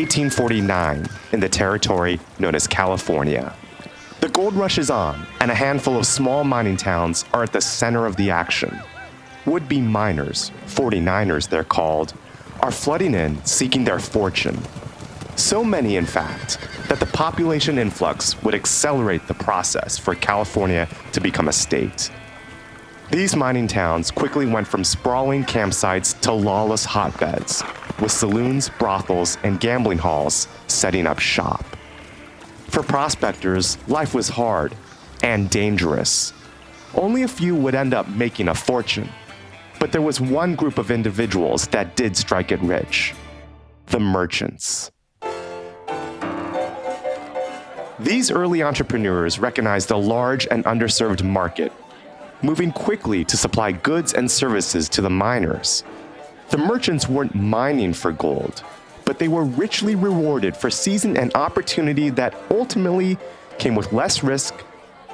1849 in the territory known as California. The gold rush is on, and a handful of small mining towns are at the center of the action. Would-be miners, 49ers they're called, are flooding in seeking their fortune. So many, in fact, that the population influx would accelerate the process for California to become a state. These mining towns quickly went from sprawling campsites to lawless hotbeds, with saloons, brothels, and gambling halls setting up shop. For prospectors, life was hard and dangerous. Only a few would end up making a fortune. But there was one group of individuals that did strike it rich: the merchants. These early entrepreneurs recognized a large and underserved market, moving quickly to supply goods and services to the miners. The merchants weren't mining for gold, but they were richly rewarded for seizing an opportunity that ultimately came with less risk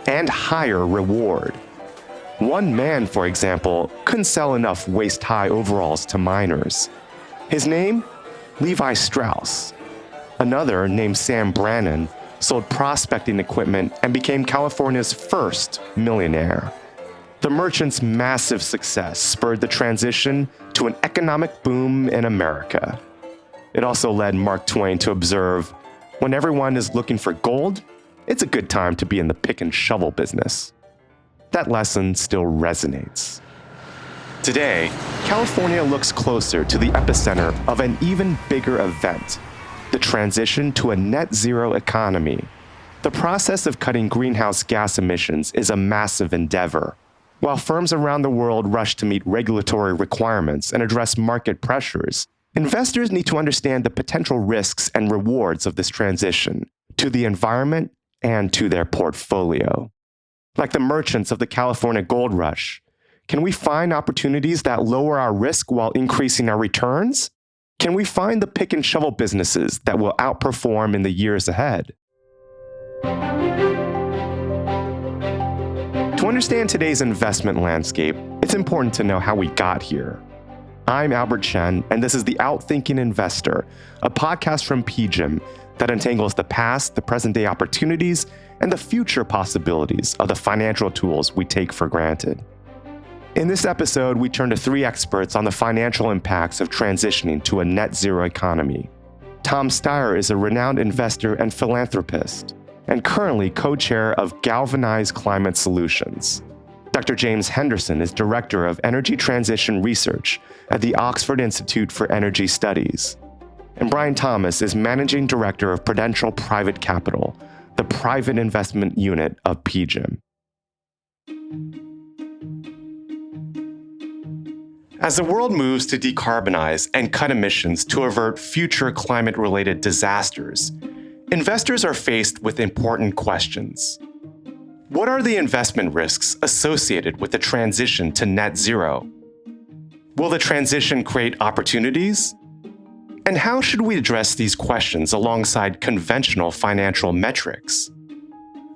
and higher reward. One man, for example, couldn't sell enough waist-high overalls to miners. His name? Levi Strauss. Another, named Sam Brannan, sold prospecting equipment and became California's first millionaire. The merchants' massive success spurred the transition to an economic boom in America. It also led Mark Twain to observe, when everyone is looking for gold, it's a good time to be in the pick and shovel business. That lesson still resonates. Today, California looks closer to the epicenter of an even bigger event: the transition to a net zero economy. The process of cutting greenhouse gas emissions is a massive endeavor. While firms around the world rush to meet regulatory requirements and address market pressures, investors need to understand the potential risks and rewards of this transition to the environment and to their portfolio. Like the merchants of the California gold rush, can we find opportunities that lower our risk while increasing our returns? Can we find the pick and shovel businesses that will outperform in the years ahead? To understand today's investment landscape, it's important to know how we got here. I'm Albert Chen, and this is The Outthinking Investor, a podcast from PGIM that untangles the past, the present-day opportunities, and the future possibilities of the financial tools we take for granted. In this episode, we turn to three experts on the financial impacts of transitioning to a net zero economy. Tom Steyer is a renowned investor and philanthropist, and currently co-chair of Galvanize Climate Solutions. Dr. James Henderson is Director of Energy Transition Research at the Oxford Institute for Energy Studies. And Brian Thomas is Managing Director of Prudential Private Capital, the private investment unit of PGIM. As the world moves to decarbonize and cut emissions to avert future climate-related disasters, investors are faced with important questions. What are the investment risks associated with the transition to net zero? Will the transition create opportunities? And how should we address these questions alongside conventional financial metrics?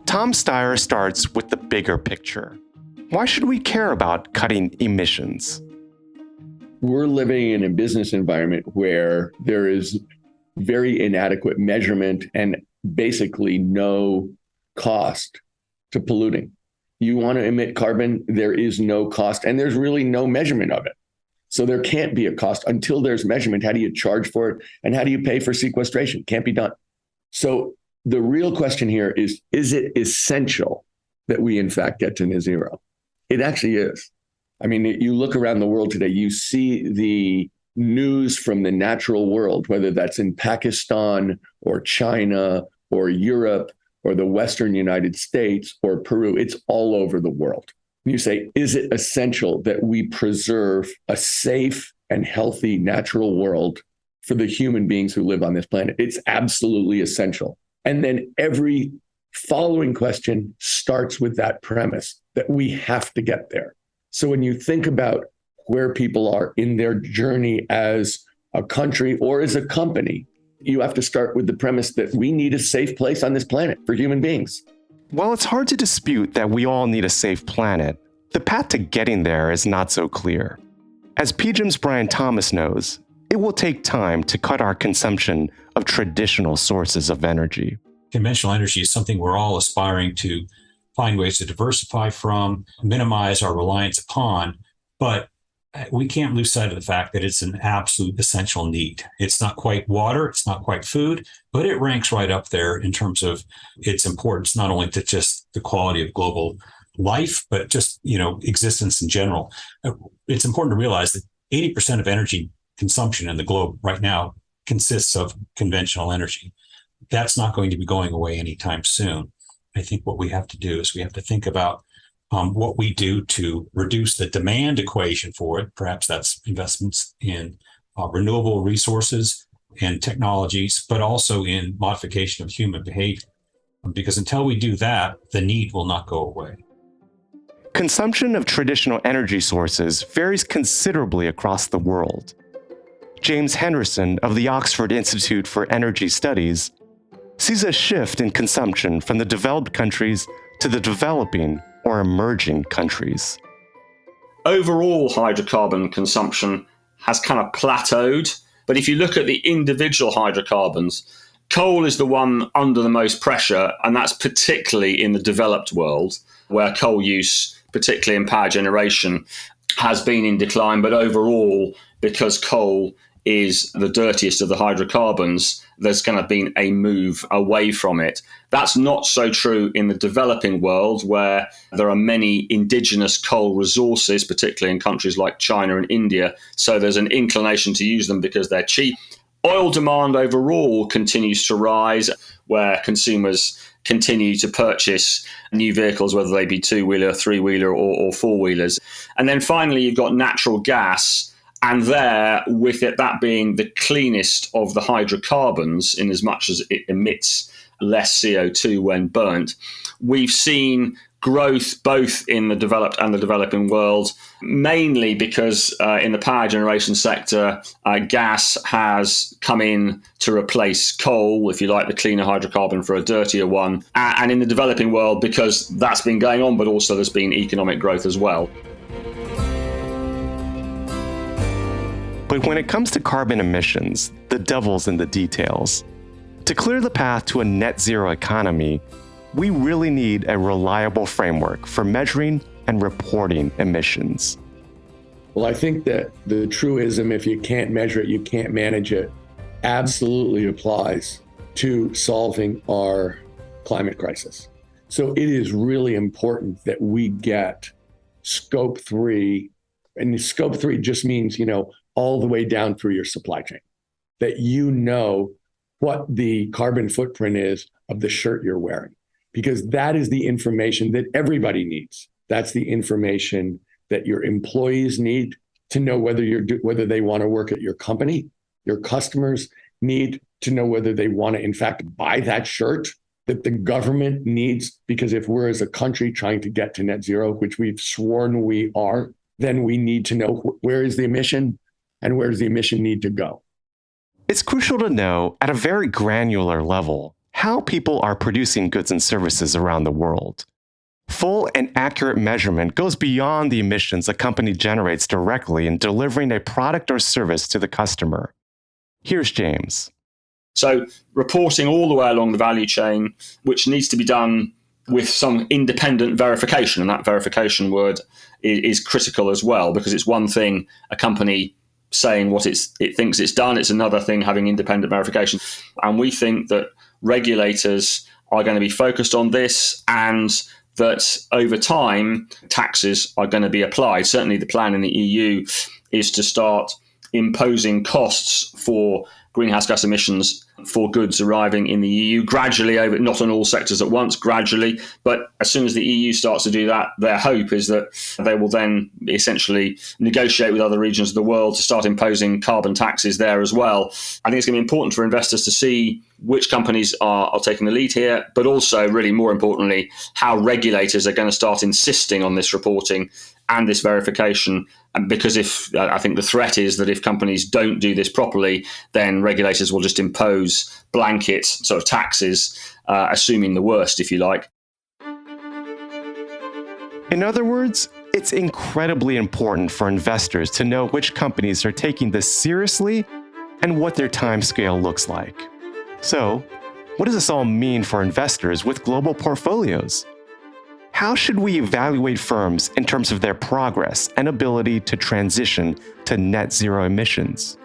Tom Steyer starts with the bigger picture. Why should we care about cutting emissions? We're living in a business environment where there is very inadequate measurement and basically no cost to polluting. You want to emit carbon, there is no cost, and there's really no measurement of it. So there can't be a cost until there's measurement. How do you charge for it? And how do you pay for sequestration? Can't be done. So the real question here is it essential that we in fact get to net zero? It actually is. I mean, you look around the world today, you see the news from the natural world, whether that's in Pakistan or China or Europe or the Western United States or Peru, it's all over the world. You say, is it essential that we preserve a safe and healthy natural world for the human beings who live on this planet? It's absolutely essential. And then every following question starts with that premise that we have to get there. So when you think about where people are in their journey as a country or as a company, you have to start with the premise that we need a safe place on this planet for human beings. While it's hard to dispute that we all need a safe planet, the path to getting there is not so clear. As PGIM's Brian Thomas knows, it will take time to cut our consumption of traditional sources of energy. Conventional energy is something we're all aspiring to find ways to diversify from, minimize our reliance upon, but we can't lose sight of the fact that it's an absolute essential need. It's not quite water, it's not quite food, but it ranks right up there in terms of its importance, not only to just the quality of global life, but just, existence in general. It's important to realize that 80% of energy consumption in the globe right now consists of conventional energy. That's not going to be going away anytime soon. I think what we have to do is we have to think about what we do to reduce the demand equation for it. Perhaps that's investments in renewable resources and technologies, but also in modification of human behavior. Because until we do that, the need will not go away. Consumption of traditional energy sources varies considerably across the world. James Henderson of the Oxford Institute for Energy Studies sees a shift in consumption from the developed countries to the developing or emerging countries. Overall, hydrocarbon consumption has kind of plateaued. But if you look at the individual hydrocarbons, coal is the one under the most pressure, and that's particularly in the developed world, where coal use, particularly in power generation, has been in decline. But overall, because coal is the dirtiest of the hydrocarbons, there's kind of been a move away from it. That's not so true in the developing world, where there are many indigenous coal resources, particularly in countries like China and India. So there's an inclination to use them because they're cheap. Oil demand overall continues to rise, where consumers continue to purchase new vehicles, whether they be two-wheeler, three-wheeler, or four-wheelers. And then finally, you've got natural gas. And there, with it, that being the cleanest of the hydrocarbons, in as much as it emits less CO2 when burnt, we've seen growth both in the developed and the developing world, mainly because in the power generation sector, gas has come in to replace coal, if you like, the cleaner hydrocarbon for a dirtier one. And in the developing world, because that's been going on, but also there's been economic growth as well. But when it comes to carbon emissions, the devil's in the details. To clear the path to a net zero economy, we really need a reliable framework for measuring and reporting emissions. Well, I think that the truism, if you can't measure it, you can't manage it, absolutely applies to solving our climate crisis. So it is really important that we get scope 3, and scope 3 just means, all the way down through your supply chain, that what the carbon footprint is of the shirt you're wearing, because that is the information that everybody needs. That's the information that your employees need to know whether they want to work at your company. Your customers need to know whether they want to, in fact, buy that shirt. That the government needs, because if we're as a country trying to get to net zero, which we've sworn we are, then we need to know where is the emission and where does the emission need to go. It's crucial to know at a very granular level how people are producing goods and services around the world. Full and accurate measurement goes beyond the emissions a company generates directly in delivering a product or service to the customer. Here's James. So reporting all the way along the value chain, which needs to be done with some independent verification, and that verification word is critical as well, because it's one thing a company saying what it thinks it's done, it's another thing having independent verification. And we think that regulators are going to be focused on this, and that over time taxes are going to be applied. Certainly the plan in the EU is to start imposing costs for greenhouse gas emissions for goods arriving in the EU gradually, over, not on all sectors at once, gradually. But as soon as the EU starts to do that, their hope is that they will then essentially negotiate with other regions of the world to start imposing carbon taxes there as well. I think it's going to be important for investors to see which companies are taking the lead here, but also, really more importantly, how regulators are going to start insisting on this reporting and this verification. And because I think the threat is that if companies don't do this properly, then regulators will just impose blanket sort of taxes, assuming the worst, if you like. In other words, it's incredibly important for investors to know which companies are taking this seriously and what their timescale looks like. So, what does this all mean for investors with global portfolios? How should we evaluate firms in terms of their progress and ability to transition to net zero emissions?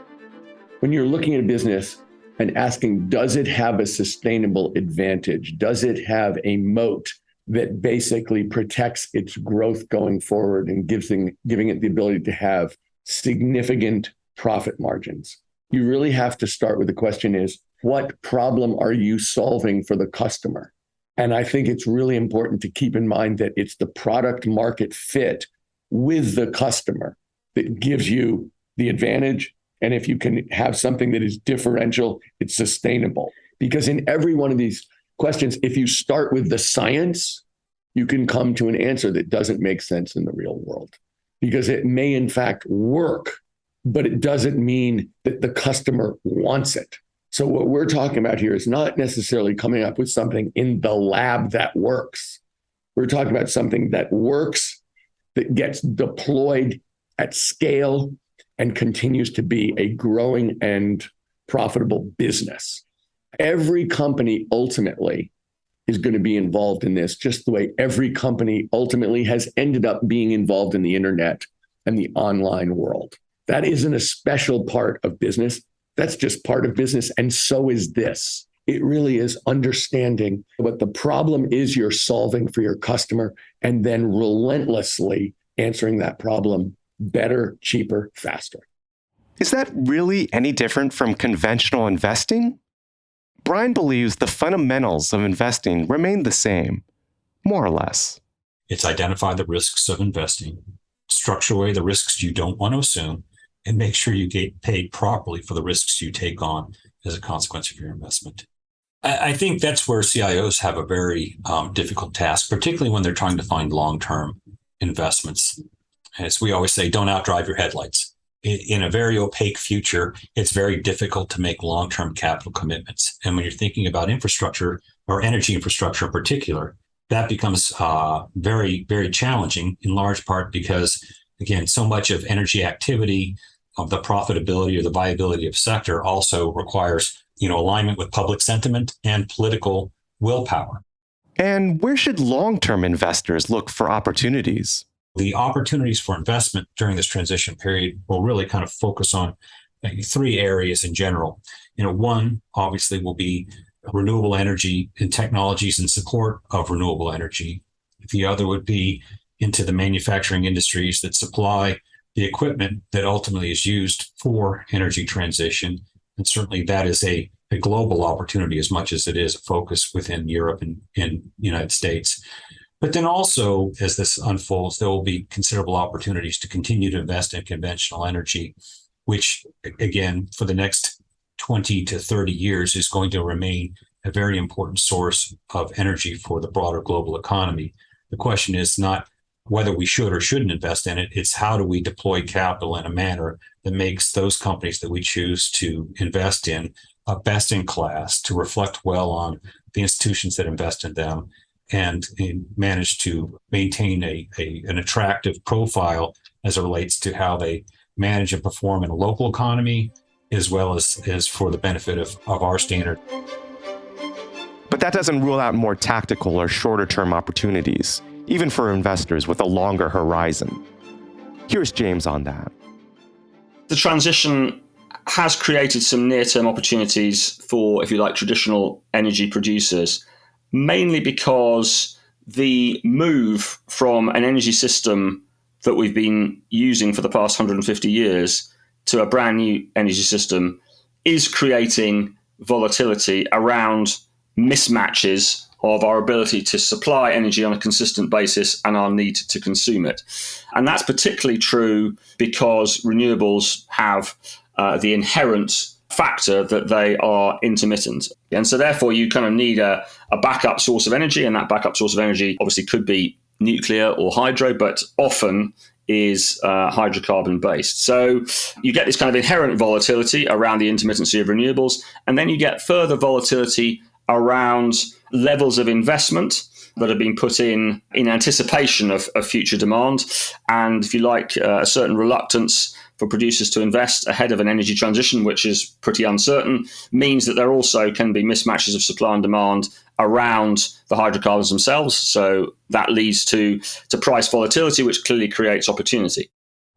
When you're looking at a business and asking, does it have a sustainable advantage? Does it have a moat that basically protects its growth going forward and giving it the ability to have significant profit margins? You really have to start with the question is, what problem are you solving for the customer? And I think it's really important to keep in mind that it's the product market fit with the customer that gives you the advantage. And if you can have something that is differential, it's sustainable. Because in every one of these questions, if you start with the science, you can come to an answer that doesn't make sense in the real world. Because it may in fact work, but it doesn't mean that the customer wants it. So what we're talking about here is not necessarily coming up with something in the lab that works. We're talking about something that works, that gets deployed at scale and continues to be a growing and profitable business. Every company ultimately is going to be involved in this, just the way every company ultimately has ended up being involved in the internet and the online world. That isn't a special part of business. That's just part of business. And so is this. It really is understanding what the problem is you're solving for your customer and then relentlessly answering that problem better, cheaper, faster. Is that really any different from conventional investing? Brian believes the fundamentals of investing remain the same, more or less. It's identify the risks of investing, structure away the risks you don't want to assume, and make sure you get paid properly for the risks you take on as a consequence of your investment. I think that's where CIOs have a very difficult task, particularly when they're trying to find long-term investments. As we always say, don't outdrive your headlights. In a very opaque future, it's very difficult to make long-term capital commitments. And when you're thinking about infrastructure or energy infrastructure in particular, that becomes very, very challenging in large part because, again, so much of energy activity, of the profitability or the viability of sector also requires, alignment with public sentiment and political willpower. And where should long-term investors look for opportunities? The opportunities for investment during this transition period will really kind of focus on three areas in general. One obviously will be renewable energy and technologies in support of renewable energy. The other would be into the manufacturing industries that supply the equipment that ultimately is used for energy transition. And certainly that is a global opportunity as much as it is a focus within Europe and the United States. But then also, as this unfolds, there will be considerable opportunities to continue to invest in conventional energy, which, again, for the next 20 to 30 years is going to remain a very important source of energy for the broader global economy. The question is not whether we should or shouldn't invest in it. It's how do we deploy capital in a manner that makes those companies that we choose to invest in best in class, to reflect well on the institutions that invest in them, and manage to maintain an attractive profile as it relates to how they manage and perform in a local economy, as well as for the benefit of our standard. But that doesn't rule out more tactical or shorter-term opportunities, even for investors with a longer horizon. Here's James on that. The transition has created some near-term opportunities for, if you like, traditional energy producers, mainly because the move from an energy system that we've been using for the past 150 years to a brand new energy system is creating volatility around mismatches of our ability to supply energy on a consistent basis and our need to consume it. And that's particularly true because renewables have the inherent factor that they are intermittent. And so therefore you kind of need a backup source of energy, and that backup source of energy obviously could be nuclear or hydro, but often is hydrocarbon based. So you get this kind of inherent volatility around the intermittency of renewables, and then you get further volatility around levels of investment that have been put in anticipation of future demand, and if you like, a certain reluctance for producers to invest ahead of an energy transition, which is pretty uncertain, means that there also can be mismatches of supply and demand around the hydrocarbons themselves. So that leads to price volatility, which clearly creates opportunity.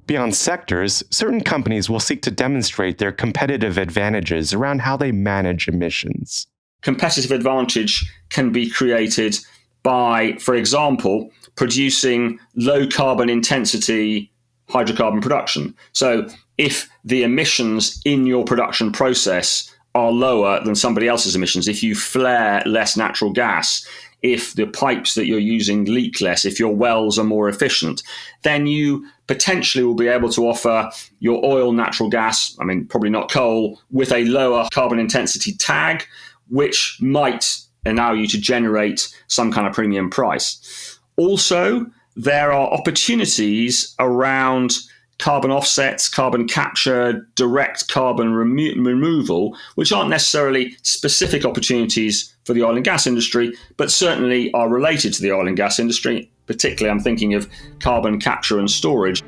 Beyond sectors, certain companies will seek to demonstrate their competitive advantages around how they manage emissions. Competitive advantage can be created by, for example, producing low carbon intensity hydrocarbon production. So if the emissions in your production process are lower than somebody else's emissions, if you flare less natural gas, if the pipes that you're using leak less, if your wells are more efficient, then you potentially will be able to offer your oil, natural gas, probably not coal, with a lower carbon intensity tag, which might allow you to generate some kind of premium price. Also, there are opportunities around carbon offsets, carbon capture, direct carbon removal, which aren't necessarily specific opportunities for the oil and gas industry, but certainly are related to the oil and gas industry. Particularly, I'm thinking of carbon capture and storage.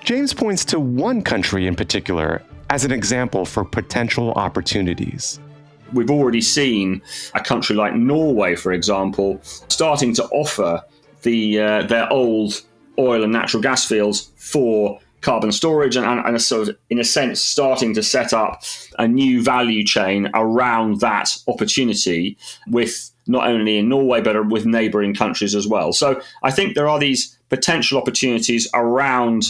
James points to one country in particular as an example for potential opportunities. We've already seen a country like Norway, for example, starting to offer their old oil and natural gas fields for carbon storage and sort of, in a sense, starting to set up a new value chain around that opportunity with not only in Norway, but with neighbouring countries as well. So I think there are these potential opportunities around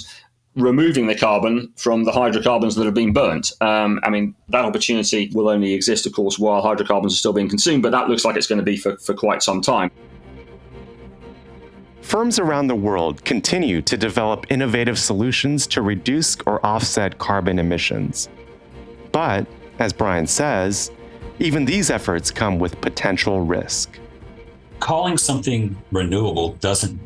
removing the carbon from the hydrocarbons that have been burnt. That opportunity will only exist, of course, while hydrocarbons are still being consumed, but that looks like it's going to be for quite some time. Firms around the world continue to develop innovative solutions to reduce or offset carbon emissions. But, as Brian says, even these efforts come with potential risk. Calling something renewable doesn't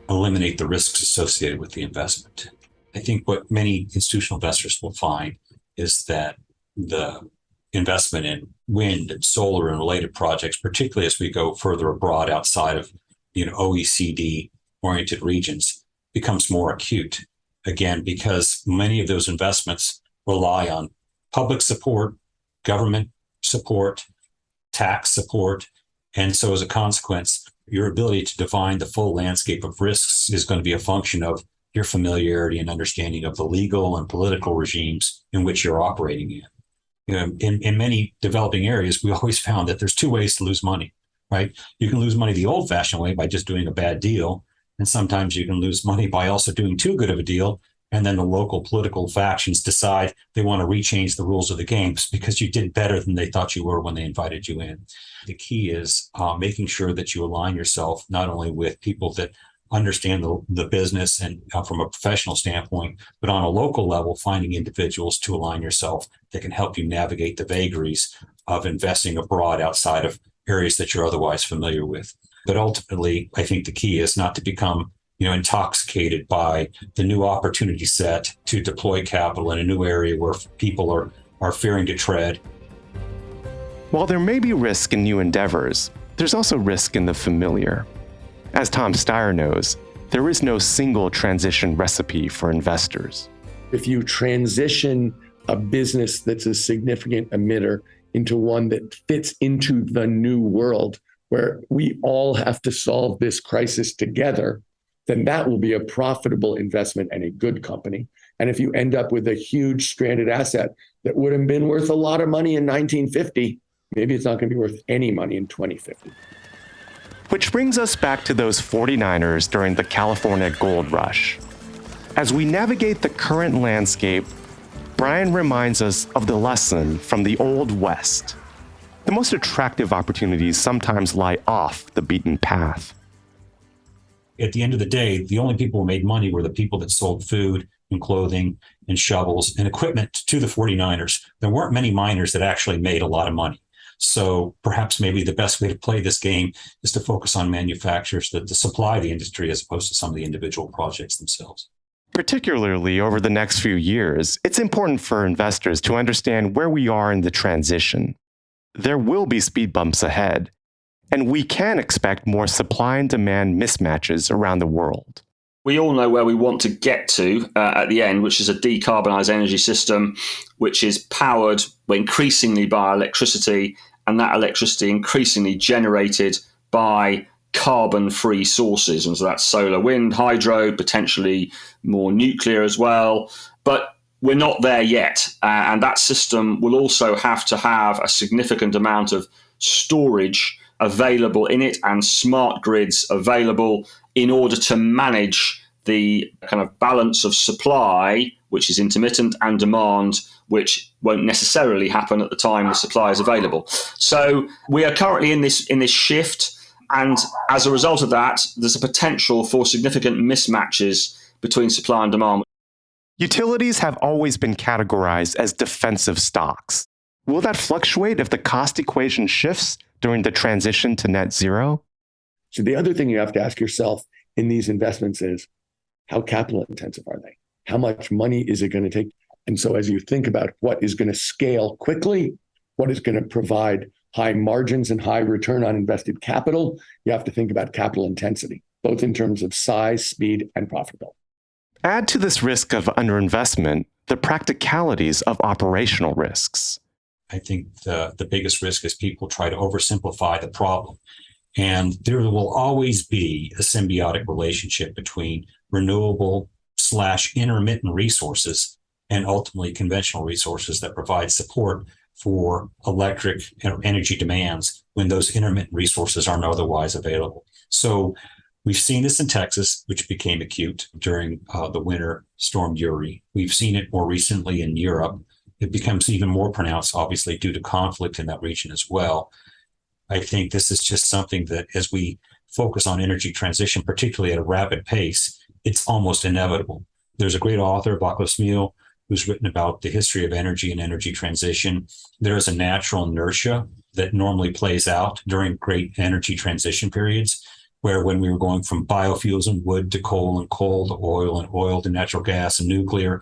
eliminate the risks associated with the investment. I think what many institutional investors will find is that the investment in wind and solar and related projects, particularly as we go further abroad outside of OECD-oriented regions, becomes more acute. Again, because many of those investments rely on public support, government support, tax support, and so as a consequence, your ability to define the full landscape of risks is going to be a function of your familiarity and understanding of the legal and political regimes in which you're operating in. In many developing areas, we always found that there's two ways to lose money, right? You can lose money the old-fashioned way by just doing a bad deal, and sometimes you can lose money by also doing too good of a deal, and then the local political factions decide they want to rechange the rules of the games because you did better than they thought you were when they invited you in. The key is making sure that you align yourself not only with people that understand the business and from a professional standpoint, but on a local level, finding individuals to align yourself that can help you navigate the vagaries of investing abroad outside of areas that you're otherwise familiar with. But ultimately, I think the key is not to become intoxicated by the new opportunity set to deploy capital in a new area where people are fearing to tread. While there may be risk in new endeavors, there's also risk in the familiar. As Tom Steyer knows, there is no single transition recipe for investors. If you transition a business that's a significant emitter into one that fits into the new world where we all have to solve this crisis together, then that will be a profitable investment and a good company. And if you end up with a huge stranded asset that would have been worth a lot of money in 1950, maybe it's not going to be worth any money in 2050. Which brings us back to those 49ers during the California gold rush. As we navigate the current landscape, Brian reminds us of the lesson from the Old West. The most attractive opportunities sometimes lie off the beaten path. At the end of the day, the only people who made money were the people that sold food and clothing and shovels and equipment to the 49ers. There weren't many miners that actually made a lot of money. So perhaps maybe the best way to play this game is to focus on manufacturers that supply the industry as opposed to some of the individual projects themselves. Particularly over the next few years, it's important for investors to understand where we are in the transition. There will be speed bumps ahead, and we can expect more supply and demand mismatches around the world. we all know where we want to get to at the end, which is a decarbonised energy system, which is powered increasingly by electricity, and that electricity increasingly generated by carbon-free sources. And so that's solar, wind, hydro, potentially more nuclear as well. But we're not there yet. And that system will also have to have a significant amount of storage available in it and smart grids available in order to manage the kind of balance of supply, which is intermittent, and demand, which won't necessarily happen at the time the supply is available. So we are currently in this shift. And as a result of that, there's a potential for significant mismatches between supply and demand. Utilities have always been categorized as defensive stocks. Will that fluctuate if the cost equation shifts during the transition to net zero? So the other thing you have to ask yourself in these investments is, how capital intensive are they? How much money is it going to take? And so as you think about what is going to scale quickly, what is going to provide high margins and high return on invested capital, you have to think about capital intensity, both in terms of size, speed, and profitability. Add to this risk of underinvestment the practicalities of operational risks. I think the biggest risk is people try to oversimplify the problem. And there will always be a symbiotic relationship between renewable/intermittent resources and ultimately conventional resources that provide support for electric energy demands when those intermittent resources aren't otherwise available. So we've seen this in Texas, which became acute during the winter storm Uri. We've seen it more recently in Europe. It becomes even more pronounced, obviously, due to conflict in that region as well. I think this is just something that as we focus on energy transition, particularly at a rapid pace, it's almost inevitable. There's a great author, Václav Smil, who's written about the history of energy and energy transition. There is a natural inertia that normally plays out during great energy transition periods, where when we were going from biofuels and wood to coal to oil and oil to natural gas and nuclear,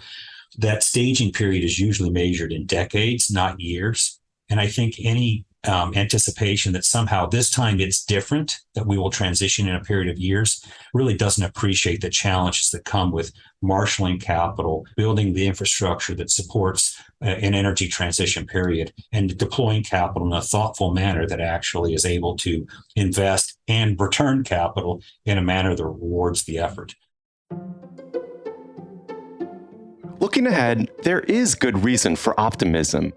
that staging period is usually measured in decades, not years. And I think any anticipation that somehow this time it's different, that we will transition in a period of years, really doesn't appreciate the challenges that come with marshaling capital, building the infrastructure that supports an energy transition period, and deploying capital in a thoughtful manner that actually is able to invest and return capital in a manner that rewards the effort. Looking ahead, there is good reason for optimism.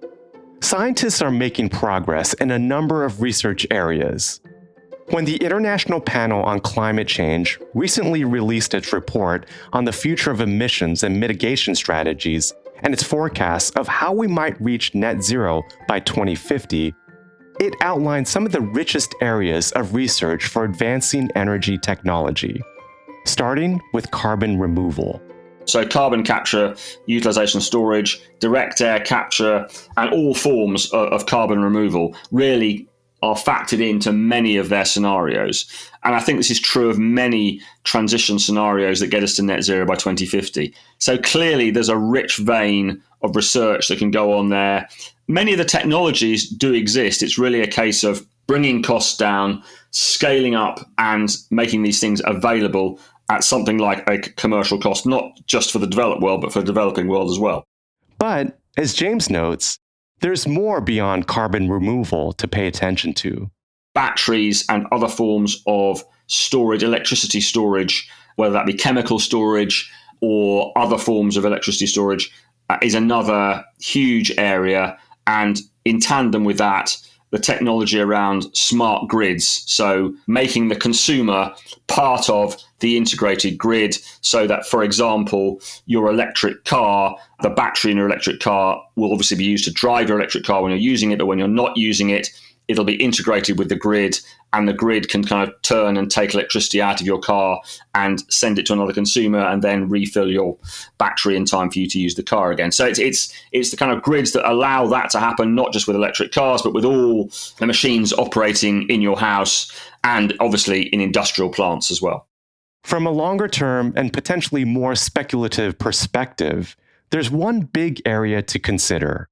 Scientists are making progress in a number of research areas. When the International Panel on Climate Change recently released its report on the future of emissions and mitigation strategies and its forecasts of how we might reach net zero by 2050, it outlined some of the richest areas of research for advancing energy technology, starting with carbon removal. So carbon capture, utilization, storage, direct air capture, and all forms of carbon removal really are factored into many of their scenarios. And I think this is true of many transition scenarios that get us to net zero by 2050. So clearly there's a rich vein of research that can go on there. Many of the technologies do exist. It's really a case of bringing costs down, scaling up, and making these things available at something like a commercial cost, not just for the developed world, but for the developing world as well. But, as James notes, there's more beyond carbon removal to pay attention to. Batteries and other forms of storage, electricity storage, whether that be chemical storage or other forms of electricity storage, is another huge area. And in tandem with that, the technology around smart grids. So making the consumer part of the integrated grid so that, for example, your electric car, the battery in your electric car will obviously be used to drive your electric car when you're using it, but when you're not using it, it'll be integrated with the grid, and the grid can kind of turn and take electricity out of your car and send it to another consumer and then refill your battery in time for you to use the car again. So it's the kind of grids that allow that to happen, not just with electric cars, but with all the machines operating in your house and obviously in industrial plants as well. From a longer term and potentially more speculative perspective, there's one big area to consider: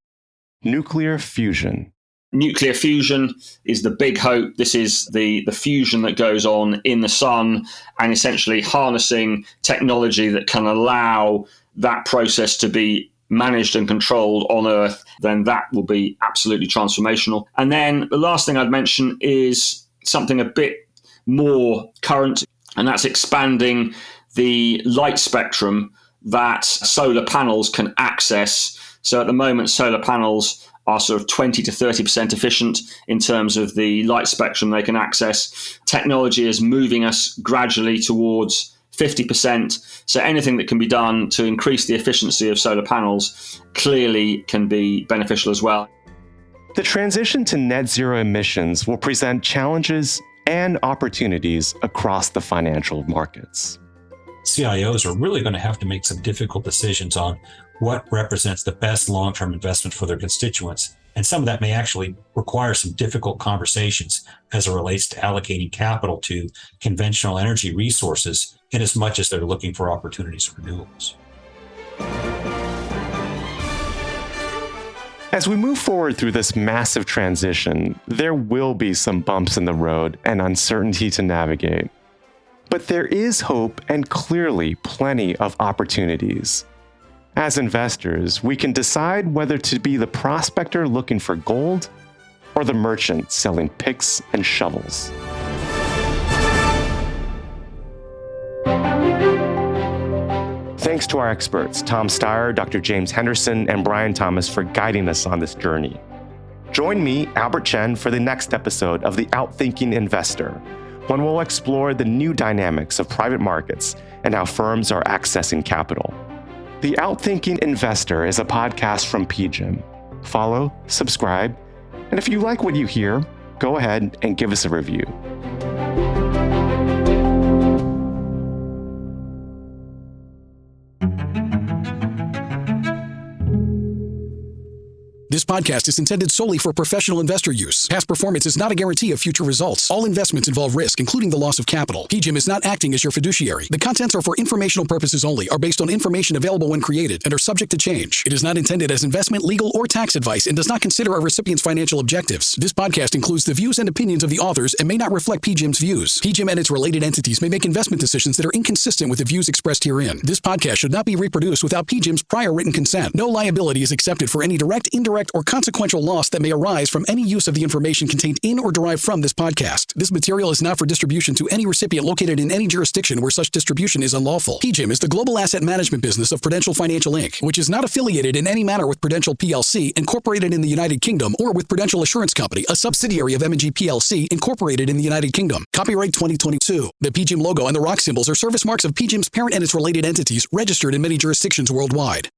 nuclear fusion. Nuclear fusion is the big hope. This is the fusion that goes on in the sun, and essentially harnessing technology that can allow that process to be managed and controlled on Earth. Then that will be absolutely transformational. And then the last thing I'd mention is something a bit more current, and that's expanding the light spectrum that solar panels can access. So at the moment, solar panels are sort of 20 to 30% efficient in terms of the light spectrum they can access. Technology is moving us gradually towards 50%. So anything that can be done to increase the efficiency of solar panels clearly can be beneficial as well. The transition to net zero emissions will present challenges and opportunities across the financial markets. CIOs are really going to have to make some difficult decisions on what represents the best long-term investment for their constituents. And some of that may actually require some difficult conversations as it relates to allocating capital to conventional energy resources in as much as they're looking for opportunities for renewables. As we move forward through this massive transition, there will be some bumps in the road and uncertainty to navigate. But there is hope and clearly plenty of opportunities. As investors, we can decide whether to be the prospector looking for gold or the merchant selling picks and shovels. Thanks to our experts, Tom Steyer, Dr. James Henderson, and Brian Thomas for guiding us on this journey. Join me, Albert Chen, for the next episode of The Outthinking Investor, when we'll explore the new dynamics of private markets and how firms are accessing capital. The Outthinking Investor is a podcast from PGIM. Follow, subscribe, and if you like what you hear, go ahead and give us a review. This podcast is intended solely for professional investor use. Past performance is not a guarantee of future results. All investments involve risk, including the loss of capital. PGIM is not acting as your fiduciary. The contents are for informational purposes only, are based on information available when created, and are subject to change. It is not intended as investment, legal, or tax advice and does not consider a recipient's financial objectives. This podcast includes the views and opinions of the authors and may not reflect PGIM's views. PGIM and its related entities may make investment decisions that are inconsistent with the views expressed herein. This podcast should not be reproduced without PGIM's prior written consent. No liability is accepted for any direct, indirect, or consequential loss that may arise from any use of the information contained in or derived from this podcast. This material is not for distribution to any recipient located in any jurisdiction where such distribution is unlawful. PGIM is the global asset management business of Prudential Financial Inc., which is not affiliated in any manner with Prudential plc, incorporated in the United Kingdom, or with Prudential Assurance Company, a subsidiary of M&G plc, incorporated in the United Kingdom. Copyright 2022. The PGIM logo and the rock symbols are service marks of PGIM's parent and its related entities, registered in many jurisdictions worldwide.